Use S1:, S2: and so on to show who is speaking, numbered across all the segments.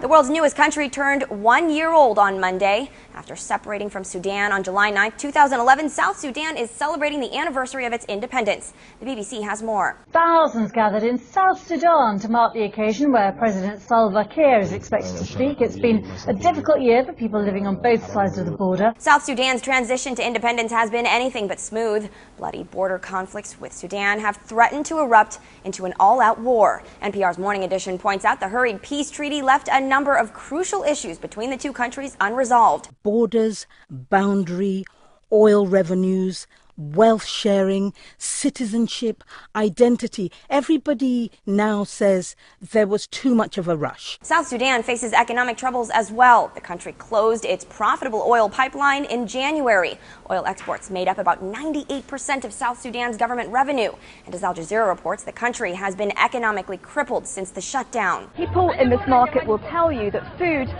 S1: The world's newest country turned 1 year old on Monday. After separating from Sudan on July 9, 2011, South Sudan is celebrating the anniversary of its independence. The BBC has more.
S2: Thousands gathered in South Sudan to mark the occasion, where President Salva Kiir is expected to speak. It's been a difficult year for people living on both sides of the border.
S1: South Sudan's transition to independence has been anything but smooth. Bloody border conflicts with Sudan have threatened to erupt into an all-out war. NPR's Morning Edition points out the hurried peace treaty left a number of crucial issues between the two countries unresolved.
S3: Borders, boundary, oil revenues, wealth sharing, citizenship, identity. Everybody now says there was too much of a rush.
S1: South Sudan faces economic troubles as well. The country closed its profitable oil pipeline in January. Oil exports made up about 98% of South Sudan's government revenue. And as Al Jazeera reports, the country has been economically crippled since the shutdown.
S4: People in this market will tell you that food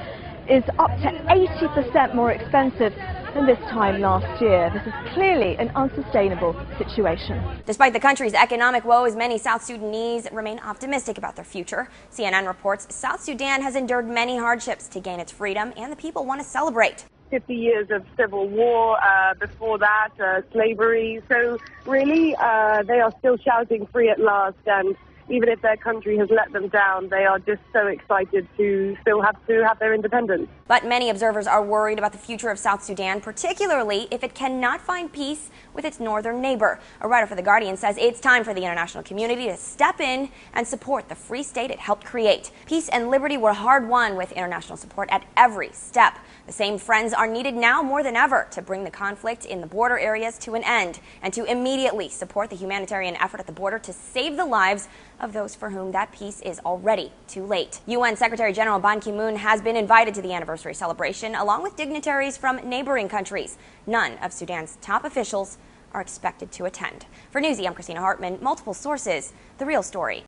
S4: is up to 80% more expensive than this time last year. This is clearly an unsustainable situation.
S1: Despite the country's economic woes, many South Sudanese remain optimistic about their future. CNN reports South Sudan has endured many hardships to gain its freedom, and the people want to celebrate.
S5: 50 years of civil war, before that, slavery. So really, they are still shouting free at last, and even if their country has let them down, they are just so excited to still have their independence.
S1: But many observers are worried about the future of South Sudan, particularly if it cannot find peace with its northern neighbor. A writer for The Guardian says it's time for the international community to step in and support the free state it helped create. Peace and liberty were hard won with international support at every step. The same friends are needed now more than ever to bring the conflict in the border areas to an end and to immediately support the humanitarian effort at the border to save the lives of those for whom that peace is already too late. UN Secretary General Ban Ki-moon has been invited to the anniversary celebration along with dignitaries from neighboring countries. None of Sudan's top officials are expected to attend. For Newsy, I'm Christina Hartman. Multiple sources, the real story.